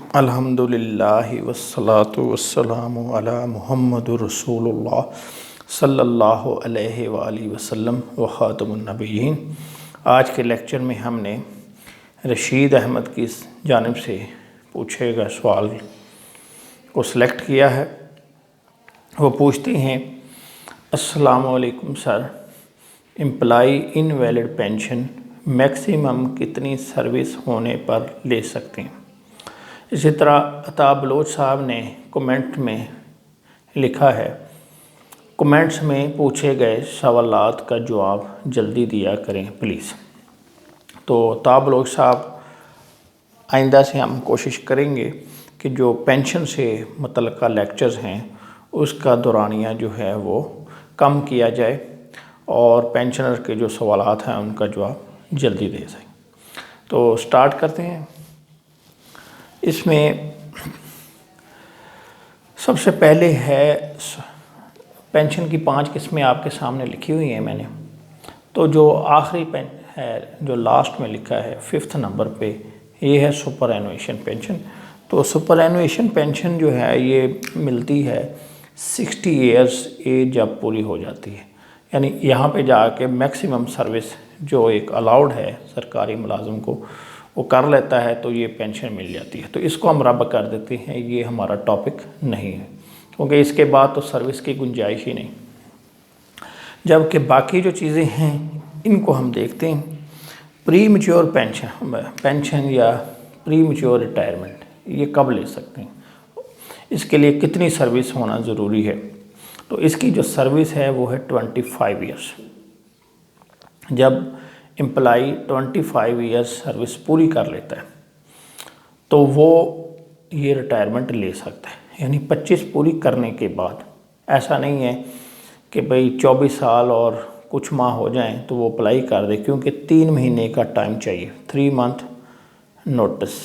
अल्हम्दुलिल्लाहि वस्सलातु वस्सलामु अला मुहम्मदुर रसूलुल्लाह सल्लल्लाहु अलैहि वालैहि वसल्लम व ख़ातमुन नबिय्यीन। आज के लेक्चर में हमने रशीद अहमद की जानिब से पूछे गए सवाल को सिलेक्ट किया है। वो पूछते हैं, अस्सलामु अलैकुम sir, employee invalid pension maximum कितनी सर्विस होने पर ले सकते हैं। इसी तरह अता बलोच साहब ने कमेंट में लिखा है, कमेंट्स में पूछे गए सवालात का जवाब जल्दी दिया करें प्लीज़। तो अता बलोच साहब, आइंदा से हम कोशिश करेंगे कि जो पेंशन से मुतल्लिक़ लेक्चर्स हैं उसका दौरानिया जो है वो कम किया जाए और पेंशनर के जो सवालात हैं उनका जवाब जल्दी दे जाए। तो स्टार्ट करते हैं। इसमें सबसे पहले है पेंशन की 5 किस्में आपके सामने लिखी हुई हैं मैंने। तो जो आखिरी पेन है, जो लास्ट में लिखा है 5th नंबर पे, ये है सुपर एनुएशन पेंशन। तो सुपर एनुएशन पेंशन जो है ये मिलती है 60 ईयर्स एज जब पूरी हो जाती है, यानी यहाँ पे जाके मैक्सिमम सर्विस जो एक अलाउड है सरकारी मुलाजिम को वो कर लेता है तो ये पेंशन मिल जाती है। तो इसको हम रद्द कर देते हैं, ये हमारा टॉपिक नहीं है क्योंकि इसके बाद तो सर्विस की गुंजाइश ही नहीं। जबकि बाकी जो चीज़ें हैं इनको हम देखते हैं। प्री मैच्योर पेंशन या प्री मैच्योर रिटायरमेंट, ये कब ले सकते हैं, इसके लिए कितनी सर्विस होना ज़रूरी है। तो इसकी जो सर्विस है वो है 25 ईयर्स। जब एम्प्लॉई 25 ईयर्स सर्विस पूरी कर लेता है तो वो ये रिटायरमेंट ले सकता है, यानी 25 पूरी करने के बाद। ऐसा नहीं है कि भाई 24 साल और कुछ माह हो जाएं तो वो अप्लाई कर दे, क्योंकि 3 महीने का टाइम चाहिए, 3 मंथ नोटिस।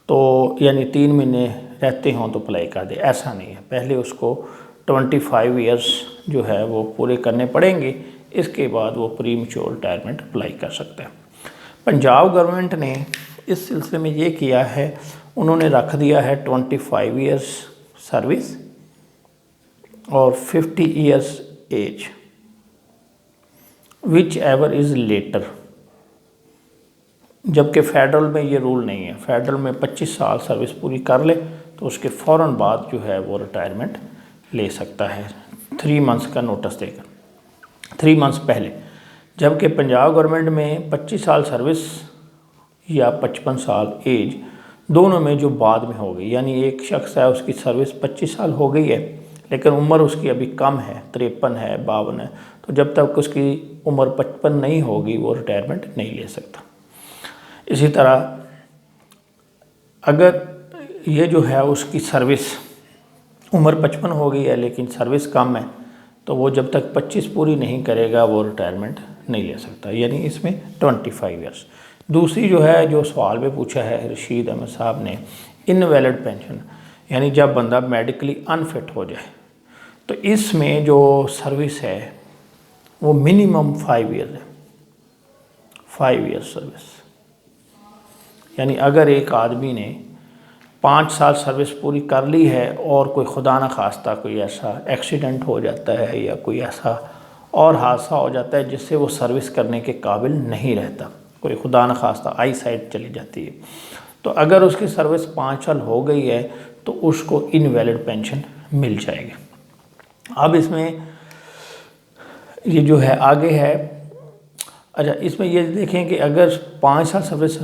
तो यानी 3 महीने रहते हों तो अप्लाई कर दे, ऐसा नहीं है। पहले उसको 25 ईयर्स जो है वो पूरे करने पड़ेंगे, इसके बाद वो प्री मैच्योर रिटायरमेंट अप्लाई कर सकता है। पंजाब गवर्नमेंट ने इस सिलसिले में ये किया है, उन्होंने रख दिया है 25 ईयर्स सर्विस और 50 years age, whichever is later. जबकि फेडरल में ये रूल नहीं है। फेडरल में 25 साल सर्विस पूरी कर ले तो उसके फ़ौरन बाद जो है वो रिटायरमेंट ले सकता है 3 मंथ्स का नोटिस देकर, 3 मंथ्स पहले। जबकि पंजाब गवर्नमेंट में 25 साल सर्विस या 55 साल एज, दोनों में जो बाद में हो गई, यानी एक शख्स है उसकी सर्विस 25 साल हो गई है लेकिन उम्र उसकी अभी कम है, 53 है, 52 है, तो जब तक उसकी उम्र 55 नहीं होगी वो रिटायरमेंट नहीं ले सकता। इसी तरह अगर ये जो है उसकी सर्विस उम्र 55 हो गई है लेकिन सर्विस कम है तो वो जब तक 25 पूरी नहीं करेगा वो रिटायरमेंट नहीं ले सकता, यानी इसमें 25 ईयर्स। दूसरी जो है, जो सवाल में पूछा है रशीद अहमद साहब ने, इनवैलिड पेंशन, यानी जब बंदा मेडिकली अनफिट हो जाए, तो इसमें जो सर्विस है वो मिनिमम 5 ईयर है, 5 ईयर सर्विस। यानी अगर एक आदमी ने 5 साल सर्विस पूरी कर ली है और कोई खुदा न खास्ता कोई ऐसा एक्सीडेंट हो जाता है या कोई ऐसा और हादसा हो जाता है जिससे वो सर्विस करने के काबिल नहीं रहता, कोई खुदा न खास्ता आई साइट चली जाती है, तो अगर उसकी सर्विस 5 साल हो गई है तो उसको इनवैलिड पेंशन मिल जाएगी। अब इसमें ये जो है आगे है, अच्छा इसमें ये देखें कि अगर 5 साल सर्विस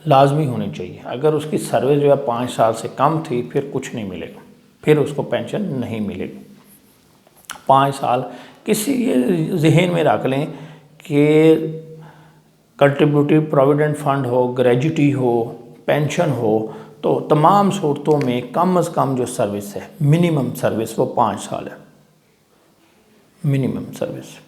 लाजमी होनी चाहिए, अगर उसकी सर्विस जो है 5 साल से कम थी फिर कुछ नहीं मिलेगा, फिर उसको पेंशन नहीं मिलेगी। 5 साल किसी ये जहन में रख लें कि कंट्रीब्यूटिव प्रोविडेंट फंड हो, ग्रेजुटी हो, पेंशन हो, तो तमाम सूरतों में कम से कम जो सर्विस है, मिनिमम सर्विस, वो 5 साल है, मिनिमम सर्विस।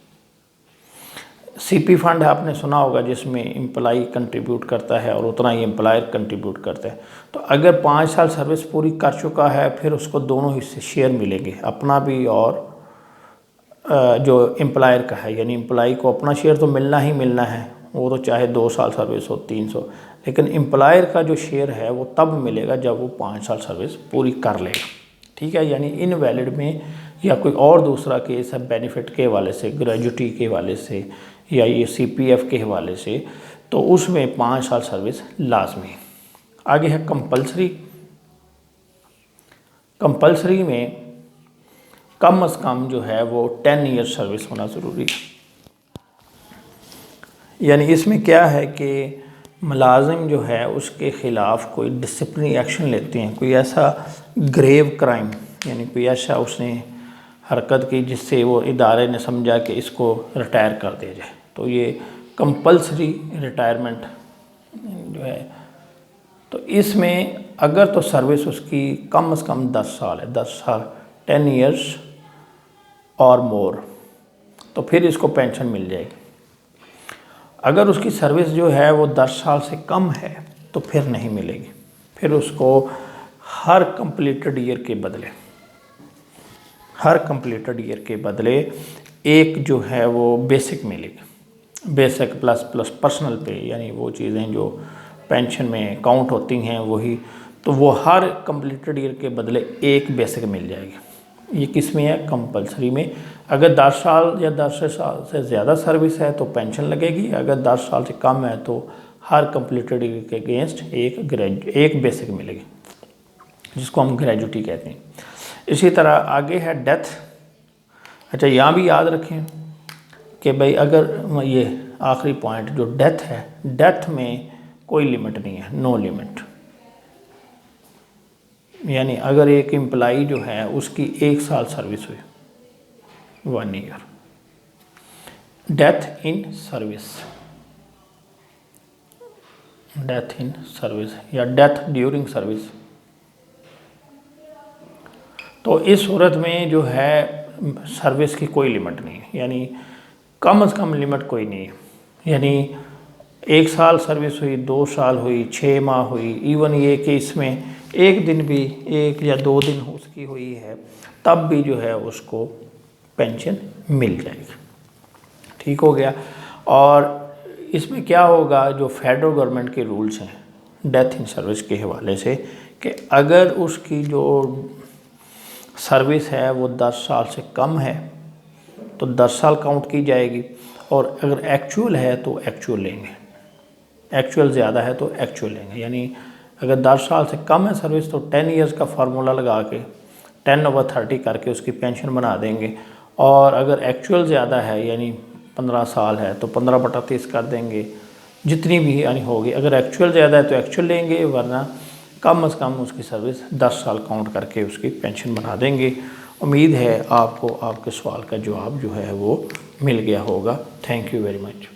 सीपी फंड आपने सुना होगा जिसमें एम्प्लॉई कंट्रीब्यूट करता है और उतना ही एम्प्लॉयर कंट्रीब्यूट करता है। तो अगर 5 साल सर्विस पूरी कर चुका है फिर उसको दोनों हिस्से शेयर मिलेंगे, अपना भी और जो एम्प्लॉयर का है, यानी एम्प्लॉई को अपना शेयर तो मिलना ही मिलना है, वो तो चाहे 2 साल सर्विस हो, 300, लेकिन एम्प्लॉयर का जो शेयर है वो तब मिलेगा जब वो 5 साल सर्विस पूरी कर लेगा। ठीक है, यानी इनवैलिड में या कोई और दूसरा केस है बेनिफिट के हवाले से, ग्रेजुटी के हवाले से या ये CPF के हवाले से, तो उसमें 5 साल सर्विस लाजमी है। आगे है कंपल्सरी। कंपल्सरी में कम से कम जो है वो 10 ईयर सर्विस होना ज़रूरी है। यानी इसमें क्या है कि मुलाजिम जो है उसके ख़िलाफ़ कोई डिसिप्लिनरी एक्शन लेते हैं, कोई ऐसा ग्रेव क्राइम यानी कोई ऐसा उसने हरकत की जिससे वो इदारे ने समझा कि इसको रिटायर कर दिया जाए, तो ये कंपल्सरी रिटायरमेंट जो है, तो इसमें अगर तो सर्विस उसकी कम से कम 10 साल है, 10 साल 10 ईयर्स और मोर, तो फिर इसको पेंशन मिल जाएगी। अगर उसकी सर्विस जो है वो 10 साल से कम है तो फिर नहीं मिलेगी, फिर उसको हर कंप्लीटेड ईयर के बदले एक जो है वो बेसिक मिलेगी, बेसिक प्लस पर्सनल पे, यानी वो चीज़ें जो पेंशन में काउंट होती हैं वही, तो वो हर कंप्लीटेड ईयर के बदले एक बेसिक मिल जाएगी। ये किस में है? कंपलसरी में। अगर 10 साल या 10 साल से ज़्यादा सर्विस है तो पेंशन लगेगी, अगर 10 साल से कम है तो हर कंप्लीटेड ईयर के अगेंस्ट एक बेसिक मिलेगी, जिसको हम ग्रेजुटी कहते हैं। इसी तरह आगे है डेथ। अच्छा, यहाँ भी याद रखें कि भाई अगर ये आखिरी पॉइंट जो डेथ है, डेथ में कोई लिमिट नहीं है, नो लिमिट। यानी अगर एक एम्प्लॉई जो है उसकी 1 साल सर्विस हुई, 1 ईयर, डेथ इन सर्विस या डेथ ड्यूरिंग सर्विस, तो इस सूरत में जो है सर्विस की कोई लिमिट नहीं है, यानी कम से कम लिमिट कोई नहीं है। यानी 1 साल सर्विस हुई, 2 साल हुई, 6 माह हुई, इवन ये कि इसमें 1 दिन भी 1 या 2 दिन उसकी हुई है, तब भी जो है उसको पेंशन मिल जाएगी। ठीक हो गया। और इसमें क्या होगा, जो फेडरल गवर्नमेंट के रूल्स हैं डेथ इन सर्विस के हवाले से, कि अगर उसकी जो सर्विस है वो 10 साल से कम है तो 10 साल काउंट की जाएगी, और अगर एक्चुअल है तो एक्चुअल लेंगे, एक्चुअल ज़्यादा है तो एक्चुअल लेंगे। यानी अगर 10 साल से कम है सर्विस तो 10 ईयर्स का फार्मूला लगा के 10/30 करके उसकी पेंशन बना देंगे, और अगर एक्चुअल ज़्यादा है यानी 15 साल है तो 15/30 कर देंगे, जितनी भी यानी होगी। अगर एक्चुअल ज़्यादा है तो एक्चुअल लेंगे, वरना कम से कम उसकी सर्विस 10 साल काउंट करके उसकी पेंशन बना देंगे। उम्मीद है आपको आपके सवाल का जवाब जो है वो मिल गया होगा। Thank you very much.